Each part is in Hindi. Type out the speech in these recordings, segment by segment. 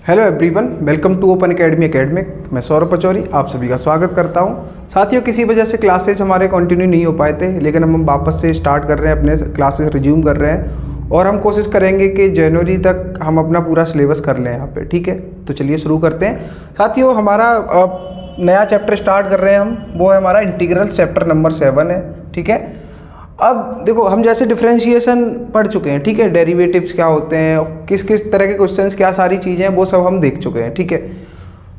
Hello everyone, welcome to open academy academic. मैं सौरभ पचौरी आप सभी का स्वागत करता हूं। साथियों, किसी वजह से क्लासेज हमारे कंटिन्यू नहीं हो पाए थे, लेकिन हम वापस से स्टार्ट कर रहे हैं, अपने क्लासेस रिज्यूम कर रहे हैं और हम कोशिश करेंगे कि जनवरी तक हम अपना पूरा सिलेबस कर लें यहाँ पे। ठीक है, तो चलिए शुरू करते हैं। साथियों, हमारा नया चैप्टर स्टार्ट कर रहे हैं हम, वो है हमारा इंटीग्रल, चैप्टर नंबर 7 है। ठीक है, अब देखो, हम जैसे डिफरेंशिएशन पढ़ चुके हैं, ठीक है, डेरिवेटिव्स क्या होते हैं, किस किस तरह के क्वेश्चंस, क्या सारी चीज़ें हैं, वो सब हम देख चुके हैं। ठीक है,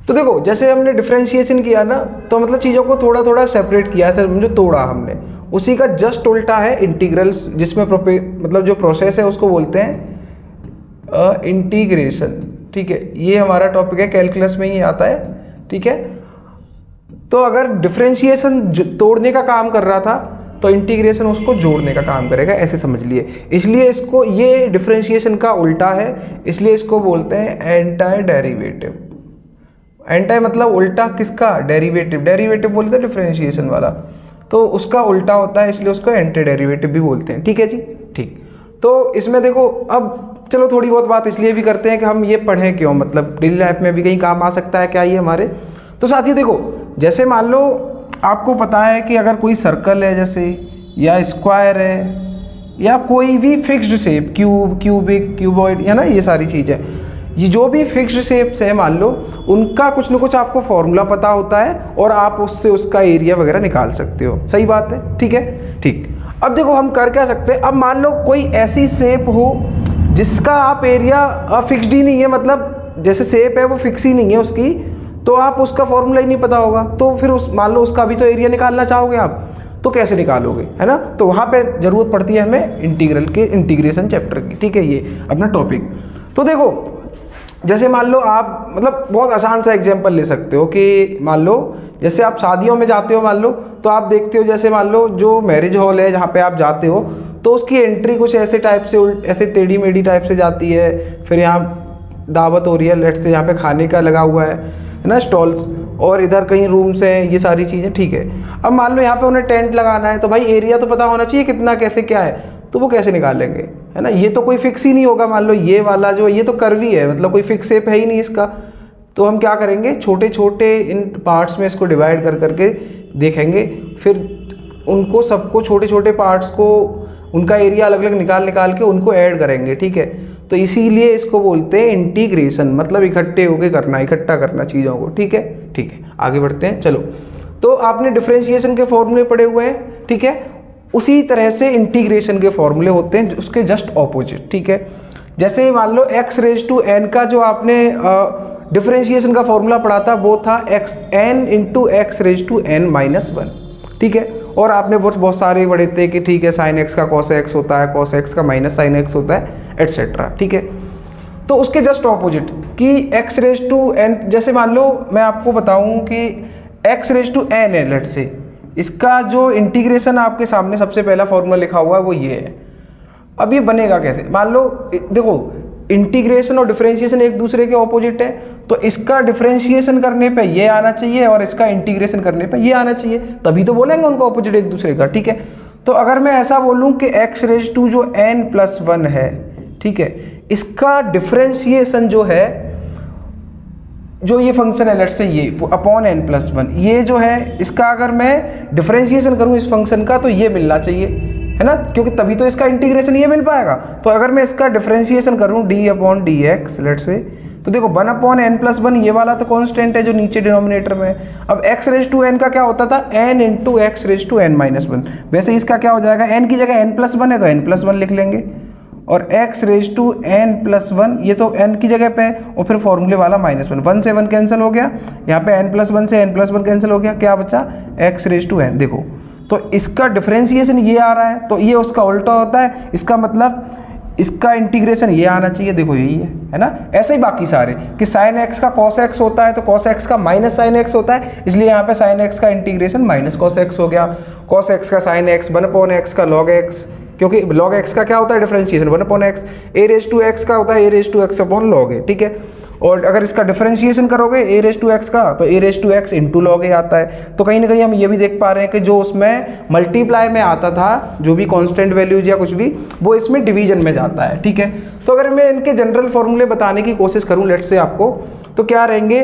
तो देखो, जैसे हमने डिफरेंशिएशन किया ना, तो मतलब चीज़ों को थोड़ा थोड़ा सेपरेट किया है, समझो तोड़ा हमने। उसी का जस्ट उल्टा है इंटीग्रल्स, जिसमें मतलब जो प्रोसेस है उसको बोलते हैं इंटीग्रेशन। ठीक है, ये हमारा टॉपिक है, कैलकुलस में ही आता है। ठीक है, तो अगर डिफरेंशिएशन तोड़ने का काम कर रहा था तो इंटीग्रेशन उसको जोड़ने का काम करेगा, ऐसे समझ लिए। इसलिए इसको, ये डिफरेंशिएशन का उल्टा है, इसलिए इसको बोलते हैं एंटाई डेरिवेटिव। एंटाई मतलब उल्टा किसका? डेरिवेटिव। डेरिवेटिव बोलते हैं डिफरेंशिएशन वाला, तो उसका उल्टा होता है, इसलिए उसको एंटी डेरिवेटिव भी बोलते हैं। ठीक है जी, ठीक। तो इसमें देखो, अब चलो थोड़ी बहुत बात इसलिए भी करते हैं कि हम ये पढ़ें क्यों, मतलब डेली लाइफ में भी कहीं काम आ सकता है क्या ये हमारे। तो साथियों देखो, जैसे मान लो आपको पता है कि अगर कोई सर्कल है जैसे, या स्क्वायर है, या कोई भी fixed shape, cube, cubic, cuboid, है ना, ये सारी चीज़ें, ये जो भी फिक्स्ड शेप्स है मान लो, उनका कुछ ना कुछ आपको फॉर्मूला पता होता है और आप उससे उसका एरिया वगैरह निकाल सकते हो। सही बात है, ठीक है, ठीक। अब देखो, हम कर क्या सकते हैं, अब मान लो कोई ऐसी शेप हो जिसका आप एरिया फिक्स्ड ही नहीं है, मतलब जैसे शेप है वो फिक्स ही नहीं है उसकी, तो आप उसका फॉर्मूला ही नहीं पता होगा, तो फिर मान लो उसका भी तो एरिया निकालना चाहोगे आप, तो कैसे निकालोगे, है ना। तो वहाँ पे ज़रूरत पड़ती है हमें इंटीग्रल के, इंटीग्रेशन चैप्टर की। ठीक है, ये अपना टॉपिक। तो देखो, जैसे मान लो आप, मतलब बहुत आसान सा एग्जांपल ले सकते हो कि मान लो जैसे आप शादियों में जाते हो, मान लो, तो आप देखते हो जैसे मान लो जो मैरिज हॉल है जहाँ पे आप जाते हो, तो उसकी एंट्री कुछ ऐसे टाइप से, ऐसे टेढ़ी मेढ़ी टाइप से जाती है। फिर यहाँ दावत हो रही है, लेट से यहाँ पे खाने का लगा हुआ है ना, स्टॉल्स, और इधर कहीं रूम्स हैं, ये सारी चीज़ें। ठीक है, अब मान लो यहाँ पे उन्हें टेंट लगाना है, तो भाई एरिया तो पता होना चाहिए कितना, कैसे क्या है, तो वो कैसे निकालेंगे, है ना। ये तो कोई फिक्स ही नहीं होगा, मान लो ये वाला जो, ये तो कर्वी है, मतलब कोई फिक्स शेप है ही नहीं इसका। तो हम क्या करेंगे, छोटे छोटे इन पार्ट्स में इसको डिवाइड कर करके देखेंगे, फिर उनको सबको, छोटे छोटे पार्ट्स को, उनका एरिया अलग अलग निकाल निकाल के उनको ऐड करेंगे। ठीक है, तो इसीलिए इसको बोलते हैं इंटीग्रेशन, मतलब इकट्ठे होके करना, इकट्ठा करना चीज़ों को। ठीक है, ठीक है, आगे बढ़ते हैं। चलो, तो आपने डिफरेंशिएशन के फॉर्मूले पढ़े हुए हैं, ठीक है, उसी तरह से इंटीग्रेशन के फॉर्मूले होते हैं, उसके जस्ट ऑपोजिट। ठीक है, जैसे मान लो x⁴n का जो आपने डिफरेंशिएशन का फॉर्मूला पढ़ा था, वो था n × x⁻n−1। ठीक है, और आपने बहुत सारे पढ़े थे कि ठीक है, sin x का cos x होता है, cos x का -sin x होता है, एटसेट्रा। ठीक है, तो उसके जस्ट ऑपोजिट कि x⁻n, जैसे मान लो मैं आपको बताऊं कि x⁻n है, लेट से, इसका जो इंटीग्रेशन आपके सामने सबसे पहला फॉर्मूला लिखा हुआ है वो ये है। अब ये बनेगा कैसे, मान लो देखो, इंटीग्रेशन और डिफरेंशिएशन एक दूसरे के ऑपोजिट है, तो इसका डिफरेंशिएशन करने पे ये आना चाहिए और इसका इंटीग्रेशन करने पे ये आना चाहिए, तभी तो बोलेंगे उनको ऑपोजिट एक दूसरे का। ठीक है, तो अगर मैं ऐसा बोलूं कि x⁻n+1 है, ठीक है, इसका डिफरेंशिएशन जो है, जो ये फंक्शन है, लेट्स से ये अपॉन n+1, ये जो है, इसका अगर मैं डिफरेंशिएशन करूं इस फंक्शन का, तो ये मिलना चाहिए, है ना, क्योंकि तभी तो इसका इंटीग्रेशन ये मिल पाएगा। तो अगर मैं इसका डिफरेंशिएशन करूं d/dx, लेट्स से, तो देखो 1/n+1 ये वाला तो कांस्टेंट है जो नीचे डिनोमिनेटर में है। अब x⁻n का क्या होता था, n × x⁻n−1, वैसे इसका क्या हो जाएगा, n की जगह n+1 है तो n+1 लिख लेंगे, और x⁻n+1, ये तो n की जगह पे है, और फिर फॉर्मूले वाला -1, 1 से 1 कैंसिल हो गया, यहाँ पे n+1 से n+1 कैंसिल हो गया, क्या बचा, x⁻n। देखो, तो इसका डिफरेंशिएशन ये आ रहा है, तो ये उसका उल्टा होता है, इसका मतलब इसका इंटीग्रेशन ये आना चाहिए। देखो यही है ना। ऐसे ही बाकी सारे कि sin x का cos x होता है तो cos x का -sin x होता है, इसलिए यहाँ पे sin x का इंटीग्रेशन -cos x हो गया, cos x का sin x, 1/x का log x, क्योंकि log x का क्या होता है डिफरेंशिएशन 1/x, a⁻x का होता है a⁻x/log a। ठीक है, और अगर इसका डिफरेंशिएशन करोगे ए रेज टू एक्स का तो a raise to x into log a आता है। तो कहीं ना कहीं हम ये भी देख पा रहे हैं कि जो उसमें मल्टीप्लाई में आता था, जो भी कांस्टेंट वैल्यूज या कुछ भी, वो इसमें डिवीजन में जाता है। ठीक है, तो अगर मैं इनके जनरल फॉर्मूले बताने की कोशिश करूं लेट्स से आपको, तो क्या रहेंगे,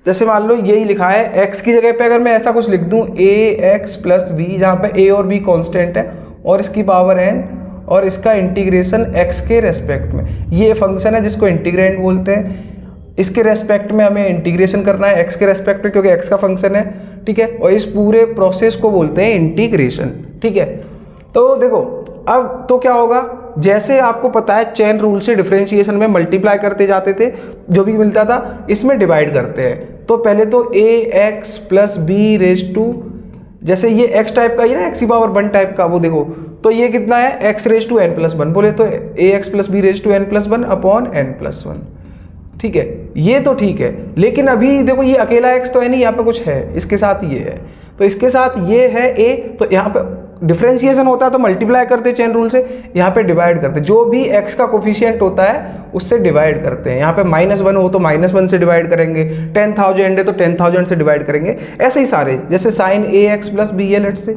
जैसे मान लो यही लिखा है x की जगह पे अगर मैं ऐसा कुछ लिख दूं ए एक्स प्लस बी, जहाँ पे a और b कांस्टेंट है और इसकी पावर n और इसका इंटीग्रेशन x के रेस्पेक्ट में, ये फंक्शन है जिसको इंटीग्रेंड बोलते हैं। इसके रेस्पेक्ट में हमें इंटीग्रेशन करना है x के रेस्पेक्ट में, क्योंकि x का फंक्शन है। ठीक है, और इस पूरे प्रोसेस को बोलते हैं इंटीग्रेशन। ठीक है, तो देखो अब तो क्या होगा, जैसे आपको पता है चेन रूल से डिफरेंशिएशन में मल्टीप्लाई करते जाते थे, जो भी मिलता था इसमें डिवाइड करते हैं। तो पहले तो a x plus B raise to, जैसे ये x टाइप का ही ना, x की पावर 1 टाइप का, वो देखो तो ये कितना है x raise to n plus 1, बोले तो a x plus B raise to n plus 1 upon n plus 1। ठीक है, ये तो ठीक है, लेकिन अभी देखो ये अकेला x तो है नहीं, यहाँ पे कुछ है, इसके साथ ये है, तो इसके साथ ये है a, तो यहाँ पे डिफरेंशिएशन होता है तो मल्टीप्लाई करते चेन रूल से, यहाँ पे डिवाइड करते, जो भी x का कोफिशिएंट होता है उससे डिवाइड करते हैं। यहाँ पे -1 हो तो -1 से डिवाइड करेंगे, 10,000 है तो 10,000 से डिवाइड करेंगे, ऐसे ही सारे, जैसे साइन ए एक्स प्लस बी है लेट से,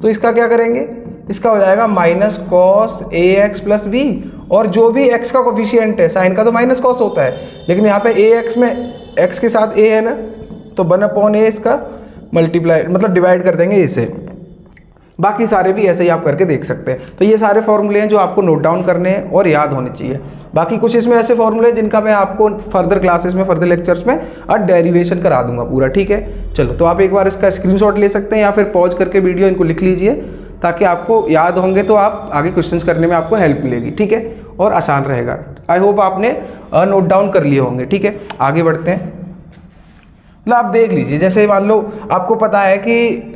तो इसका क्या करेंगे, इसका हो जाएगा minus cos A x plus B, और जो भी x का कोफिशिएंट है, साइन का तो माइनस कॉस होता है, लेकिन यहाँ पे ए एक्स में x के साथ a है ना, तो 1/a इसका मल्टीप्लाई मतलब डिवाइड कर देंगे इसे। बाकी सारे भी ऐसे ही आप करके देख सकते हैं। तो ये सारे फॉर्मूले हैं जो आपको नोट डाउन करने हैं और याद होने चाहिए। बाकी कुछ इसमें ऐसे फॉर्मूले जिनका मैं आपको फर्दर क्लासेस में, फर्दर लेक्चर्स में और डेरिवेशन करा दूंगा पूरा। ठीक है, चलो तो आप एक बार इसका स्क्रीनशॉट ले सकते हैं या फिर पॉज करके वीडियो इनको लिख लीजिए, ताकि आपको याद होंगे तो आप आगे क्वेश्चंस करने में आपको हेल्प मिलेगी। ठीक है, और आसान रहेगा। आई होप आपने नोट डाउन कर लिए होंगे। ठीक है, आगे बढ़ते हैं। मतलब आप देख लीजिए, जैसे मान लो आपको पता है कि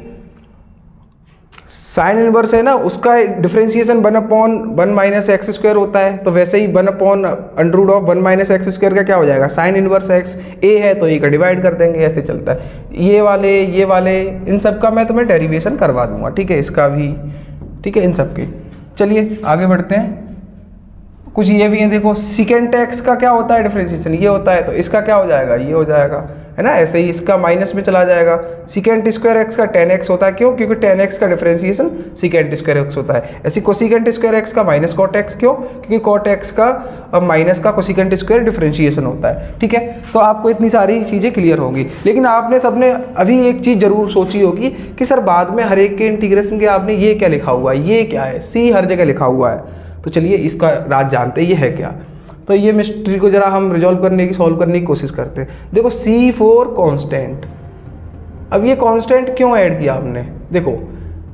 साइन इनवर्स है ना, उसका डिफरेंशिएशन 1/1 माइनस एक्स स्क्वायर होता है, तो वैसे ही 1/√1 माइनस एक्स स्क्वायर का क्या हो जाएगा, साइन इनवर्स एक्स, ए है तो ए का डिवाइड कर देंगे, ऐसे चलता है। ये वाले इन सब का मैं तुम्हें डेरिवेशन करवा दूंगा। ठीक है, इसका भी, ठीक है, इन सब के। चलिए आगे बढ़ते हैं। कुछ ये भी है, देखो सीकेंट एक्स का क्या होता है डिफरेंशिएशन, ये होता है, तो इसका क्या हो जाएगा, ये हो जाएगा, है ना। ऐसे ही इसका माइनस में चला जाएगा। सीकेंट स्क्वायर एक्स का tan x होता है, क्यों, क्योंकि tan x का डिफरेंशिएशन सीकेंट स्क्वायर एक्स होता है। ऐसे कोसीकेंट स्क्वायर एक्स का माइनस कॉट एक्स, क्यों, क्योंकि कॉट एक्स का माइनस का कोसीकेंट स्क्वायर डिफरेंशिएशन होता है। ठीक है, तो आपको इतनी सारी चीज़ें क्लियर होंगी। लेकिन आपने सबने अभी एक चीज़ जरूर सोची होगी कि सर बाद में हर एक के इंटीग्रेशन के आपने ये क्या लिखा हुआ है, ये क्या है, सी हर जगह लिखा हुआ है। तो चलिए इसका राज जानते हैं, ये है क्या। तो ये मिस्ट्री को जरा हम रिजॉल्व करने की, सॉल्व करने की कोशिश करते हैं। देखो C4 कांस्टेंट, अब ये कांस्टेंट क्यों ऐड किया आपने, देखो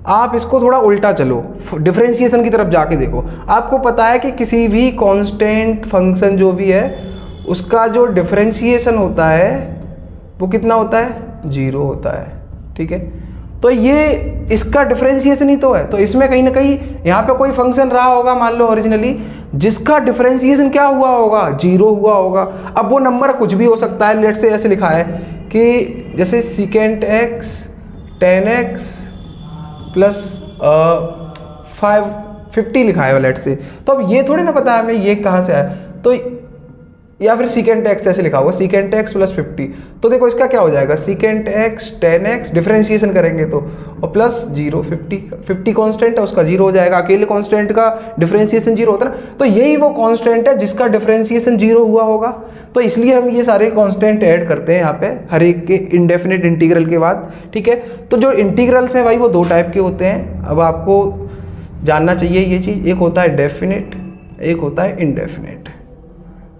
आप इसको थोड़ा उल्टा चलो, डिफरेंशिएशन की तरफ जाके देखो। आपको पता है कि किसी भी कांस्टेंट फंक्शन जो भी है उसका जो डिफरेंशिएशन होता है वो कितना होता है, 0 होता है। ठीक है, तो ये इसका डिफरेंशिएशन ही तो है, तो इसमें कहीं ना कहीं यहाँ पे कोई फंक्शन रहा होगा, मान लो ओरिजिनली, जिसका डिफरेंशिएशन क्या हुआ होगा, 0 हुआ होगा। अब वो नंबर कुछ भी हो सकता है, लेट से ऐसे लिखा है कि जैसे secant x tan x plus 50 लिखा है लेट से, तो अब ये थोड़ी ना पता है हमें ये कहाँ से आया, तो या फिर सीकेंट एक्स ऐसे लिखा हुआ, सीकेंट एक्स प्लस 50, तो देखो इसका क्या हो जाएगा, secant x tan x differentiation करेंगे तो, और प्लस 0, 50 कांस्टेंट है उसका 0 हो जाएगा। अकेले कांस्टेंट का डिफरेंशिएशन 0 होता है ना, तो यही वो कांस्टेंट है जिसका डिफरेंशिएशन 0 हुआ होगा। तो इसलिए हम ये सारे कांस्टेंट ऐड करते हैं यहाँ पे हर एक के इंडेफिनिट इंटीग्रल के बाद। ठीक है, तो जो इंटीग्रल्स हैं भाई वो 2 टाइप के होते हैं। अब आपको जानना चाहिए ये चीज़, एक होता है डेफिनिट, एक होता है इनडेफिनिट।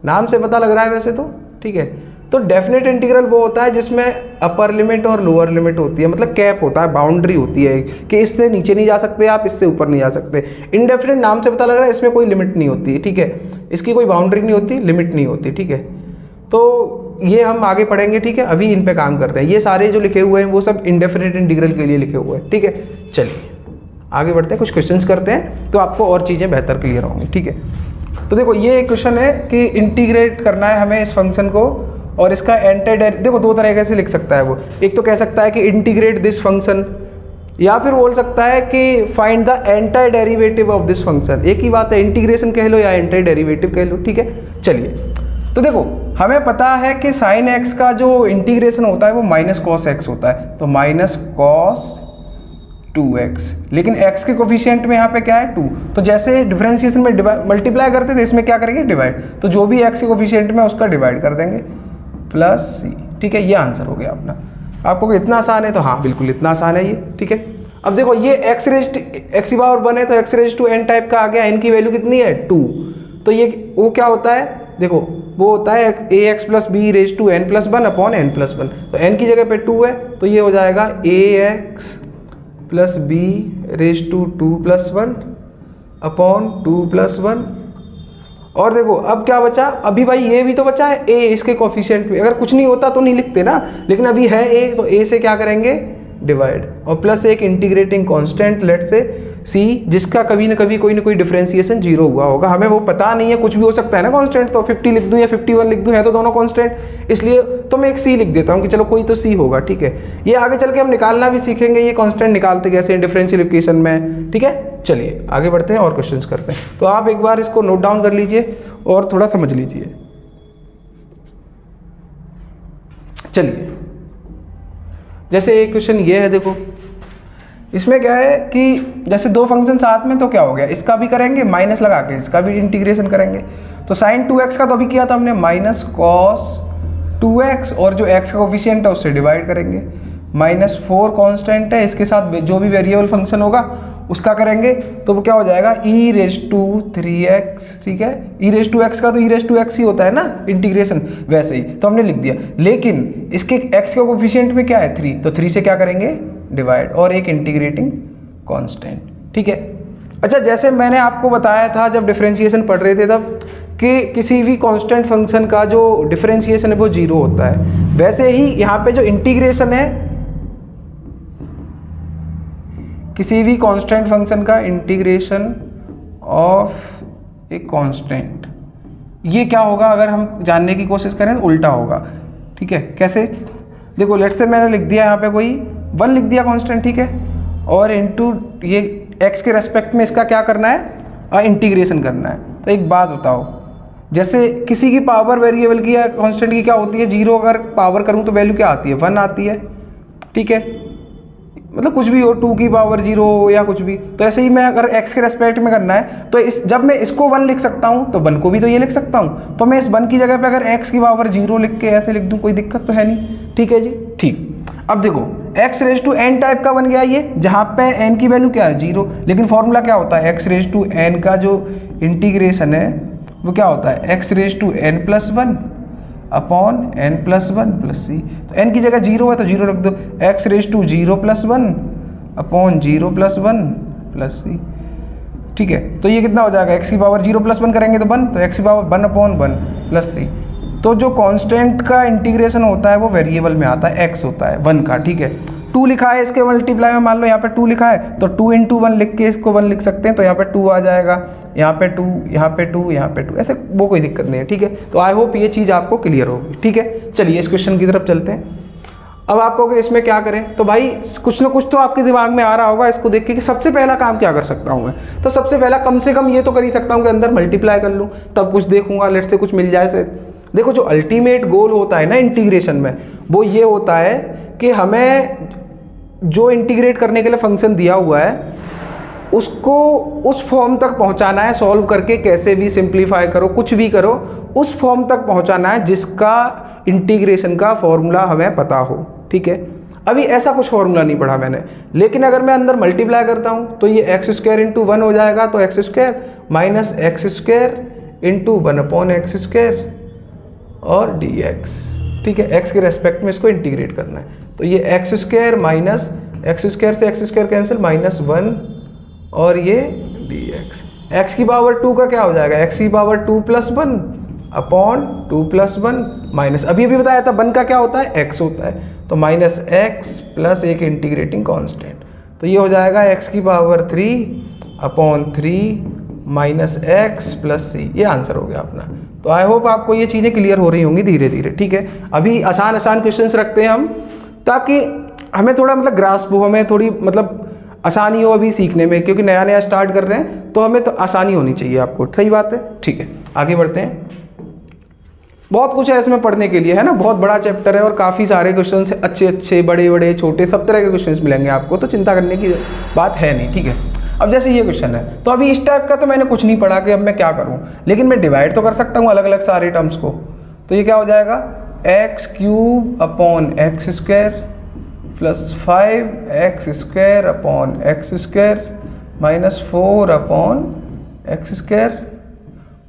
नाम से पता लग रहा है वैसे तो, ठीक है। तो डेफिनेट इंटीग्रल वो होता है जिसमें अपर लिमिट और लोअर लिमिट होती है, मतलब कैप होता है, बाउंड्री होती है कि इससे नीचे नहीं जा सकते आप, इससे ऊपर नहीं जा सकते। इनडेफिनेट नाम से पता लग रहा है इसमें कोई लिमिट नहीं होती है, ठीक है, इसकी कोई बाउंड्री नहीं होती, लिमिट नहीं होती, ठीक है। तो ये हम आगे पढ़ेंगे, ठीक है, अभी इन पे काम कर रहे हैं। ये सारे जो लिखे हुए हैं वो सब इंडेफिनेट इंटीग्रल के लिए लिखे हुए हैं, ठीक है। चलिए आगे बढ़ते हैं, कुछ क्वेश्चंस करते हैं तो आपको और चीज़ें बेहतर क्लियर होंगी, ठीक है। तो देखो ये एक क्वेश्चन है कि इंटीग्रेट करना है हमें इस फंक्शन को, और इसका एंटर देखो 2 तरीके से लिख सकता है वो। एक तो कह सकता है कि इंटीग्रेट दिस फंक्शन, या फिर बोल सकता है कि find the anti derivative of this function. एक ही बात है, इंटीग्रेशन कह लो या एंटाई डेरिवेटिव कह लो, ठीक है। चलिए, तो देखो हमें पता है कि साइन एक्स का जो इंटीग्रेशन होता है वो माइनस कॉस एक्स होता है, तो माइनस कॉस 2x, लेकिन x के कोफिशिएंट में यहाँ पे क्या है 2, तो जैसे डिफरेंशिएशन में मल्टीप्लाई करते थे इसमें क्या करेंगे डिवाइड, तो जो भी x के कोफिशिएंट में उसका डिवाइड कर देंगे प्लस सी, ठीक है। ये आंसर हो गया अपना। आपको इतना आसान है, तो हाँ बिल्कुल इतना आसान है ये, ठीक है। अब देखो ये x की पावर 1 है तो x raise to n type का आ गया, n की वैल्यू कितनी है 2, तो ये वो क्या होता है, देखो वो होता है ax plus B raise to n plus 1 upon n plus 1, तो n की जगह पे 2 है तो ये हो जाएगा ax plus B raise to 2 plus 1 upon 2 plus 1। और देखो अब क्या बचा, अभी भाई ये भी तो बचा है a, इसके कोफिशिएंट में अगर कुछ नहीं होता तो नहीं लिखते ना, लेकिन अभी है a तो a से क्या करेंगे डिवाइड, और प्लस एक इंटीग्रेटिंग कांस्टेंट लेट से c, जिसका कभी ना कभी कोई ना कोई डिफरेंशिएशन 0 हुआ होगा, हमें वो पता नहीं है, कुछ भी हो सकता है ना कांस्टेंट, तो 50 लिख दूं या 51 लिख दूं, है तो दोनों कांस्टेंट, इसलिए तो मैं एक c लिख देता हूं कि चलो कोई तो c होगा, ठीक है। ये आगे चल के हम निकालना भी सीखेंगे, ये कांस्टेंट निकालते कैसे डिफरेंशियल इक्वेशन में, ठीक है। चलिए आगे बढ़ते हैं और क्वेश्चंस करते हैं। तो आप एक बार इसको नोट डाउन कर लीजिए और थोड़ा समझ लीजिए। चलिए, जैसे एक क्वेश्चन ये है, देखो इसमें क्या है कि जैसे दो फंक्शन साथ में, तो क्या हो गया, इसका भी करेंगे माइनस लगा के इसका भी इंटीग्रेशन करेंगे, तो साइन 2x का तो अभी किया था हमने माइनस कॉस 2x, और जो x का कोफिशिएंट है उससे डिवाइड करेंगे, माइनस 4 कांस्टेंट है, इसके साथ जो भी वेरिएबल फंक्शन होगा उसका करेंगे, तो वो क्या हो जाएगा e रेज टू 3x, ठीक है। e रेज टू x का तो e रेज टू x ही होता है ना इंटीग्रेशन, वैसे ही तो हमने लिख दिया, लेकिन इसके x के कोफिशिएंट में क्या है 3, तो 3 से क्या करेंगे डिवाइड, और एक इंटीग्रेटिंग कांस्टेंट, ठीक है। अच्छा, जैसे मैंने आपको बताया था जब डिफरेंशिएशन पढ़ रहे थे तब कि किसी भी कांस्टेंट फंक्शन का जो डिफरेंशिएशन है वो 0 होता है, वैसे ही यहाँ पे जो इंटीग्रेशन है किसी भी कांस्टेंट फंक्शन का इंटीग्रेशन ऑफ ए कांस्टेंट, ये क्या होगा अगर हम जानने की कोशिश करें तो उल्टा होगा, ठीक है। कैसे, देखो लेट्स से मैंने लिख दिया यहाँ पे कोई 1 लिख दिया कांस्टेंट, ठीक है, और इनटू ये x के रेस्पेक्ट में इसका क्या करना है इंटीग्रेशन करना है। तो एक बात बताओ, जैसे किसी की पावर वेरिएबल की या कांस्टेंट की क्या होती है 0, अगर पावर करूँ तो वैल्यू क्या आती है 1 आती है, ठीक है, मतलब कुछ भी हो 2 की पावर 0 हो या कुछ भी, तो ऐसे ही मैं अगर x के रेस्पेक्ट में करना है तो जब मैं इसको 1 लिख सकता हूँ तो 1 को भी तो ये लिख सकता हूँ, तो मैं इस 1 की जगह पे अगर x की पावर 0 लिख के ऐसे लिख दूँ, कोई दिक्कत तो है नहीं, ठीक है जी, ठीक। अब देखो x raise to n type का बन गया ये, जहाँ पे n की वैल्यू क्या है 0, लेकिन फॉर्मूला क्या होता है x रेज टू n का जो इंटीग्रेशन है वो क्या होता है x raise to n plus 1 upon n plus 1 plus c, तो n की जगह 0 है तो 0 रख दो, x raise to 0 plus 1 upon 0 plus 1 plus c, ठीक है। तो ये कितना हो जाएगा, x की पावर 0 प्लस 1 करेंगे तो 1, तो x की पावर 1 अपॉन 1 प्लस सी। तो जो कांस्टेंट का इंटीग्रेशन होता है वो वेरिएबल में आता है, x होता है 1 का, ठीक है। 2 लिखा है इसके मल्टीप्लाई में, मान लो यहाँ पे 2 लिखा है तो 2 इंटू 1 लिख के इसको 1 लिख सकते हैं, तो यहाँ पे 2 आ जाएगा, यहाँ पे 2, यहाँ पे 2, यहाँ पे 2, ऐसे वो कोई दिक्कत नहीं है, ठीक है। तो आई होप ये चीज़ आपको क्लियर होगी, ठीक है। चलिए इस क्वेश्चन की तरफ चलते हैं। अब आप कहोगे इसमें क्या करें, तो भाई कुछ ना कुछ तो आपके दिमाग में आ रहा होगा इसको देख के कि सबसे पहला काम क्या कर सकता हूँ मैं, तो सबसे पहला कम से कम ये तो कर ही सकता हूँ कि अंदर मल्टीप्लाई कर लूँ, तब कुछ देखूंगा लेट से कुछ मिल जाए से। देखो जो अल्टीमेट गोल होता है ना इंटीग्रेशन में, वो ये होता है कि हमें जो इंटीग्रेट करने के लिए फंक्शन दिया हुआ है उसको उस फॉर्म तक पहुंचाना है, सॉल्व करके कैसे भी सिंप्लीफाई करो, कुछ भी करो, उस फॉर्म तक पहुंचाना है जिसका इंटीग्रेशन का फॉर्मूला हमें पता हो, ठीक है। अभी ऐसा कुछ फॉर्मूला नहीं पढ़ा मैंने, लेकिन अगर मैं अंदर मल्टीप्लाई करता हूँ तो ये एक्स स्क्वायर इंटू 1 हो जाएगा, तो x square minus x square into 1 upon x square और डी एक्स, ठीक है। एक्स के रेस्पेक्ट में इसको इंटीग्रेट करना है, तो ये x square minus x square से एक्स स्क्वायर कैंसिल माइनस 1 और ये डी एक्स। एक्स की पावर 2 का क्या हो जाएगा, एक्स की power 2 plus 1 upon 2 plus 1 minus, अभी बताया था 1 का क्या होता है एक्स होता है, तो माइनस एक्स प्लस एक इंटीग्रेटिंग कांस्टेंट, तो ये हो जाएगा एक्स की power 3 upon 3 minus x plus c. ये आंसर हो गया अपना। तो आई होप आपको ये चीज़ें क्लियर हो रही होंगी धीरे धीरे, ठीक है। अभी आसान आसान क्वेश्चंस रखते हैं हम, ताकि हमें थोड़ा मतलब ग्रास्प हो, हमें थोड़ी मतलब आसानी हो अभी सीखने में, क्योंकि नया नया स्टार्ट कर रहे हैं तो हमें तो आसानी होनी चाहिए आपको। सही बात है, ठीक है, आगे बढ़ते हैं। बहुत कुछ है इसमें पढ़ने के लिए, है ना, बहुत बड़ा चैप्टर है और काफ़ी सारे क्वेश्चन अच्छे अच्छे, बड़े बड़े, छोटे, सब तरह के क्वेश्चन मिलेंगे आपको, तो चिंता करने की बात है नहीं, ठीक है। अब जैसे ये क्वेश्चन है, तो अभी इस टाइप का तो मैंने कुछ नहीं पढ़ा कि अब मैं क्या करूँ, लेकिन मैं डिवाइड तो कर सकता हूँ अलग अलग सारे टर्म्स को। तो ये क्या हो जाएगा, x cube upon x square plus 5 x² upon x square minus 4 upon x square,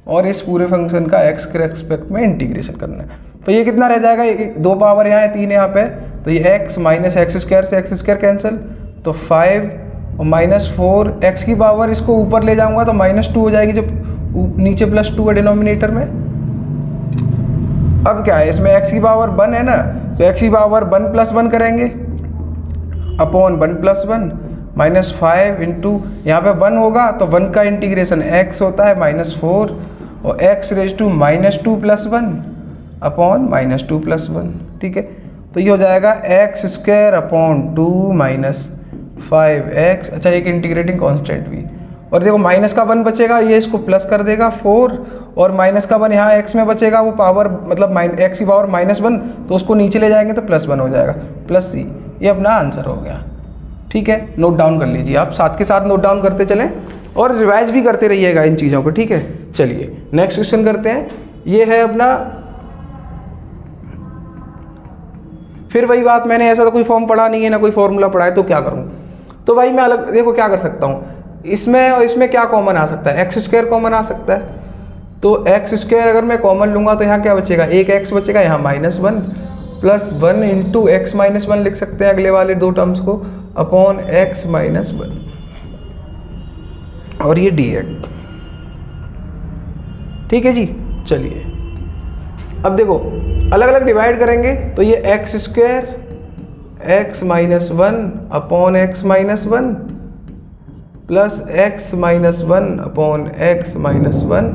और इस पूरे फंक्शन का x के रेस्पेक्ट में इंटीग्रेशन करना है। तो ये कितना रह जाएगा, 2 पावर यहाँ है, 3 यहाँ पे, तो ये x माइनस एक्स स्क्वायर से एक्स स्क्वायर कैंसिल, तो 5 और माइनस 4, x की पावर इसको ऊपर ले जाऊंगा तो -2 हो जाएगी, जब नीचे +2 है डिनोमिनेटर में। अब क्या है, इसमें x की पावर 1 है ना, तो x की पावर 1 + 1 करेंगे अपॉन 1 + 1 -5 इंटू यहाँ पे 1 होगा तो 1 का इंटीग्रेशन x होता है -4 और x रेज टू -2 + 1 अपॉन -2 + 1, ठीक है। तो ये हो जाएगा x² अपॉन 2 -5x, अच्छा एक इंटीग्रेटिंग कांस्टेंट भी, और देखो माइनस का 1 बचेगा, ये इसको प्लस कर देगा 4, और माइनस का 1 यहाँ x में बचेगा, वो पावर मतलब x की पावर -1, तो उसको नीचे ले जाएंगे तो +1 हो जाएगा, +c। ये अपना आंसर हो गया, ठीक है। नोट डाउन कर लीजिए आप, साथ के साथ नोट डाउन करते चलें और रिवाइज भी करते रहिएगा इन चीज़ों को, ठीक है। चलिए नेक्स्ट क्वेश्चन करते हैं। ये है अपना, फिर वही बात, मैंने ऐसा तो कोई फॉर्म पढ़ा नहीं है ना कोई फॉर्मूला पढ़ा है, तो क्या करूँ, तो भाई मैं अलग देखो क्या कर सकता हूँ, इसमें और इसमें क्या कॉमन आ सकता है, x² कॉमन आ सकता है, तो x² अगर मैं कॉमन लूँगा तो यहाँ क्या बचेगा, एक x बचेगा, यहाँ -1 प्लस 1 इंटू x -1 लिख सकते हैं अगले वाले 2 टर्म्स को, अपॉन x -1 और ये dx, ठीक है जी। चलिए अब देखो अलग अलग डिवाइड करेंगे, तो ये x² x -1 upon x -1 plus x -1 upon x -1,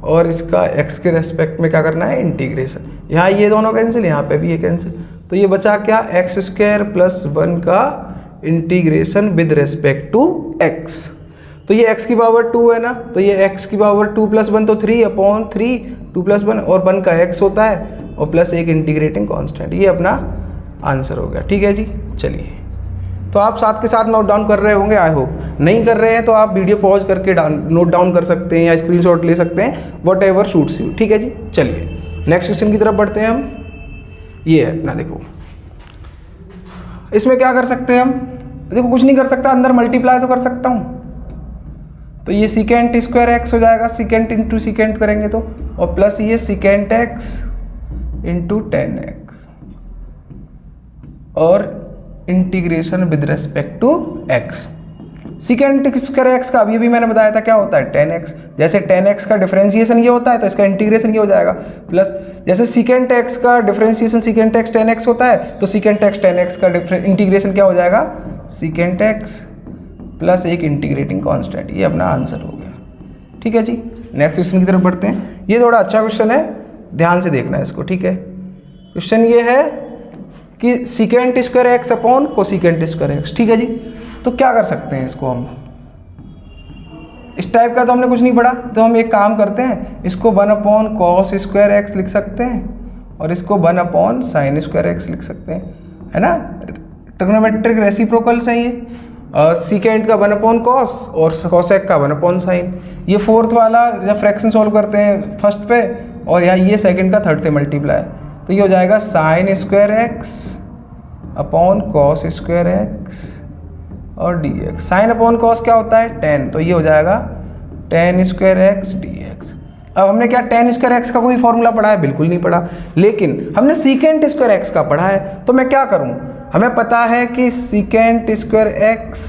और इसका x के रेस्पेक्ट में क्या करना है, इंटीग्रेशन। यहाँ ये दोनों कैंसिल, यहाँ पे भी ये कैंसिल, तो ये बचा क्या, x² + 1 का integration with respect to x। तो ये x की पावर 2 है ना, तो ये x की पावर 2 + 1 तो 3 अपॉन 3, 2 + 1 और 1 का x होता है, और प्लस एक इंटीग्रेटिंग कांस्टेंट, ये अपना आंसर हो गया, ठीक है जी। चलिए तो आप साथ के साथ नोट डाउन कर रहे होंगे, आई होप। नहीं कर रहे हैं तो आप वीडियो पॉज करके नोट डाउन कर सकते हैं या स्क्रीनशॉट ले सकते हैं, वट एवर सूट्स यू, ठीक है जी। चलिए नेक्स्ट क्वेश्चन की तरफ बढ़ते हैं हम। ये है अपना, देखो इसमें क्या कर सकते हैं हम, देखो कुछ नहीं कर सकता, अंदर मल्टीप्लाई तो कर सकता हूँ, तो ये सेकेंट स्क्वायर एक्स हो जाएगा, सेकेंट इंटू सेकेंट करेंगे तो, और प्लस ये सेकेंट एक्स इंटू 10x और integration with respect to x। Secant square X का अभी भी मैंने बताया था क्या होता है, 10x। जैसे 10x का डिफरेंशिएशन ये होता है तो इसका इंटीग्रेशन ये हो जाएगा, प्लस जैसे सेकेंट x का डिफरेंशिएशन सेकेंट x 10x होता है तो सेकेंट x 10x का इंटीग्रेशन क्या हो जाएगा, सेकेंट x प्लस एक इंटीग्रेटिंग कांस्टेंट। ये अपना आंसर हो गया, ठीक है जी। नेक्स्ट क्वेश्चन की तरफ बढ़ते हैं। ये थोड़ा अच्छा क्वेश्चन है, ध्यान से देखना है इसको, ठीक है। क्वेश्चन ये है कि secant square x upon cosecant square x, ठीक है जी। तो क्या कर सकते हैं इसको हम, इस टाइप का तो हमने कुछ नहीं पढ़ा, तो हम एक काम करते हैं, इसको 1 अपॉन कॉस स्क्वायर एक्स लिख सकते हैं और इसको 1 अपॉन साइन स्क्वायर एक्स लिख सकते हैं, है ना। ट्रिग्नोमेट्रिक रेसिप्रोकल्स हैं ये, सीकेंट का 1 अपॉन कॉस और कॉसेक का 1 अपॉन साइन। ये फोर्थ वाला जब फ्रैक्शन सॉल्व करते हैं फर्स्ट पे, और यहाँ ये सेकंड का थर्ड से मल्टीप्लाई, तो ये हो जाएगा sine square x upon cos square x और dx। साइन अपॉन कॉस क्या होता है, tan, तो ये हो जाएगा tan स्क्वायर एक्स dx। अब हमने क्या tan स्क्वायर एक्स का कोई फॉर्मूला पढ़ा है, बिल्कुल नहीं पढ़ा, लेकिन हमने सीकेंट स्क्वायर एक्स का पढ़ा है। तो मैं क्या करूं, हमें पता है कि secant square X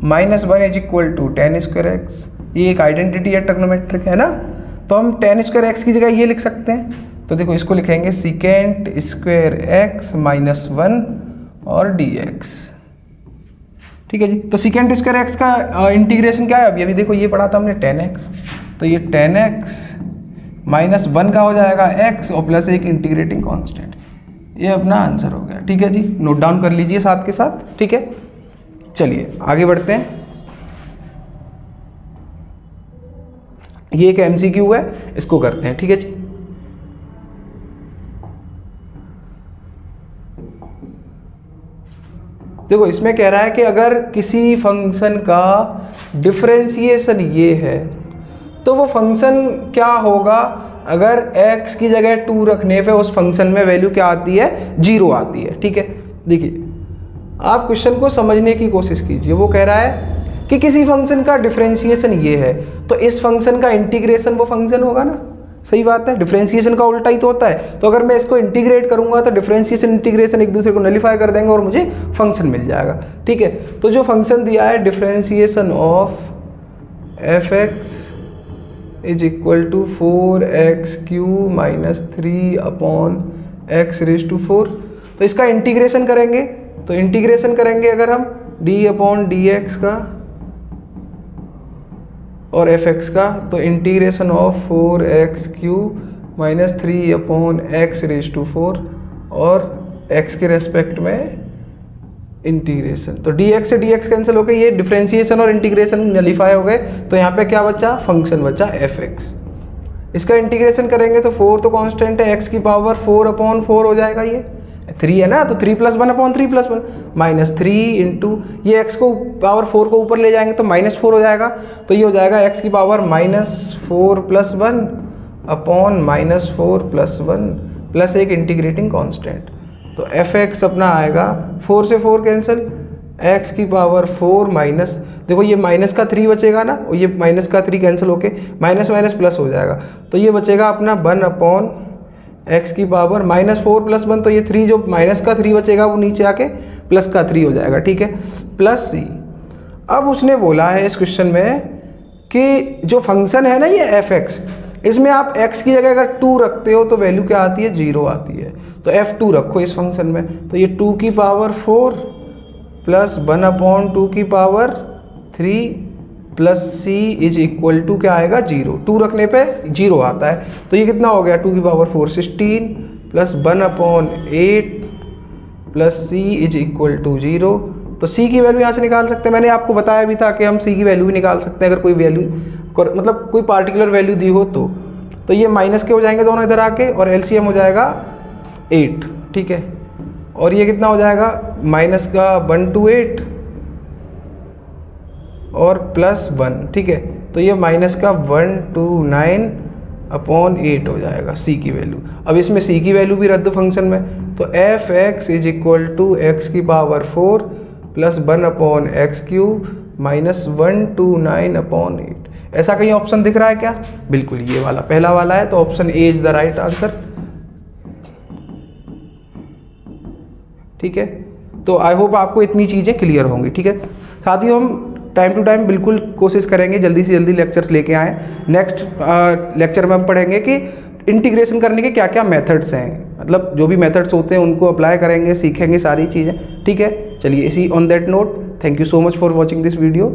-1 is equal to tan square X, ये एक आइडेंटिटी है ट्रिग्नोमेट्रिक, है ना। तो हम tan स्क्वायर एक्स की जगह ये लिख सकते हैं, तो देखो इसको लिखेंगे सीकेंट स्क्वायर एक्स -1 और dx, ठीक है जी। तो सीकेंट स्क्वायर एक्स का इंटीग्रेशन क्या है, अभी देखो ये पढ़ा था हमने tan x, तो ये tan x -1 का हो जाएगा x और प्लस एक इंटीग्रेटिंग कांस्टेंट। ये अपना आंसर हो गया, ठीक है जी। नोट डाउन कर लीजिए साथ के साथ, ठीक है। चलिए आगे बढ़ते हैं। ये एक MCQ है, इसको करते हैं, ठीक है जी। देखो इसमें कह रहा है कि अगर किसी फंक्शन का डिफरेंशिएशन ये है तो वो फंक्शन क्या होगा, अगर x की जगह 2 रखने पे उस फंक्शन में वैल्यू क्या आती है, 0 आती है, ठीक है। देखिए आप क्वेश्चन को समझने की कोशिश कीजिए। वो कह रहा है कि किसी फंक्शन का डिफरेंशिएशन ये है तो इस फंक्शन का इंटीग्रेशन वो फंक्शन होगा ना, सही बात है, डिफरेंशिएशन का उल्टा ही तो होता है। तो अगर मैं इसको इंटीग्रेट करूंगा तो डिफरेंशिएशन इंटीग्रेशन एक दूसरे को नलीफाई कर देंगे और मुझे फंक्शन मिल जाएगा, ठीक है। तो जो फंक्शन दिया है differentiation of fx is equal to 4x³ minus 3/x⁴, तो इसका इंटीग्रेशन करेंगे। तो इंटीग्रेशन करेंगे अगर हम d/dx का और fx का, तो integration of 4x³ minus 3/x⁴ और x के रेस्पेक्ट में इंटीग्रेशन। तो dx से dx कैंसिल हो गए, ये डिफरेंशिएशन और इंटीग्रेशन नलीफाई हो गए। तो यहाँ पे क्या बचा, फंक्शन बचा fx। इसका इंटीग्रेशन करेंगे तो 4 तो कांस्टेंट है, x की पावर 4/4 हो जाएगा, ये 3 है ना, तो 3 + 1/3 + 1 माइनस 3 इंटू ये x को पावर 4 को ऊपर ले जाएंगे तो -4 हो जाएगा। तो ये हो जाएगा x की पावर -4 + 1/-4 + 1 प्लस एक इंटीग्रेटिंग कांस्टेंट। तो fx अपना आएगा 4 से 4 कैंसिल, x की पावर 4 माइनस, देखो ये माइनस का 3 बचेगा ना, और ये माइनस का 3 कैंसिल होके माइनस माइनस प्लस हो जाएगा। तो ये बचेगा अपना 1/x की पावर -4 + 1, तो ये 3 जो माइनस का 3 बचेगा वो नीचे आके प्लस का 3 हो जाएगा, ठीक है, प्लस c। अब उसने बोला है इस क्वेश्चन में कि जो फंक्शन है ना ये fx, इसमें आप x की जगह अगर 2 रखते हो तो वैल्यू क्या आती है, 0 आती है। तो f2 रखो इस फंक्शन में, तो ये 2 की पावर 4 प्लस 1/2 की power 3 plus c is equal to क्या आएगा, 0। 2 रखने पे 0 आता है। तो ये कितना हो गया, 2 की power 4 16 plus 1/8 plus c is equal to 0। तो c की वैल्यू यहाँ से निकाल सकते हैं। मैंने आपको बताया भी था कि हम c की वैल्यू भी निकाल सकते हैं अगर कोई वैल्यू, मतलब कोई पार्टिकुलर वैल्यू दी हो तो ये माइनस के हो जाएंगे दोनों इधर आके, और एलसीएम हो जाएगा 8, ठीक है। और ये कितना हो जाएगा, माइनस का 1 to 8 और प्लस 1, ठीक है। तो ये माइनस का 1 to 9/8 हो जाएगा c की वैल्यू। अब इसमें c की वैल्यू भी रद्द फंक्शन में, तो fx is equal to x की power 4 plus 1/x³ minus 1 to 9/8। ऐसा कहीं ऑप्शन दिख रहा है क्या, बिल्कुल ये वाला पहला वाला है, तो option A is the right answer, ठीक है। तो आई होप आपको इतनी चीज़ें क्लियर होंगी, ठीक है। साथियों हम टाइम टू टाइम बिल्कुल कोशिश करेंगे जल्दी से जल्दी लेक्चर्स लेके आएँ। नेक्स्ट लेक्चर में हम पढ़ेंगे कि इंटीग्रेशन करने के क्या क्या मेथड्स हैं, मतलब जो भी मेथड्स होते हैं उनको अप्लाई करेंगे, सीखेंगे सारी चीज़ें, ठीक है। चलिए इसी on that note, thank you so much for watching this video.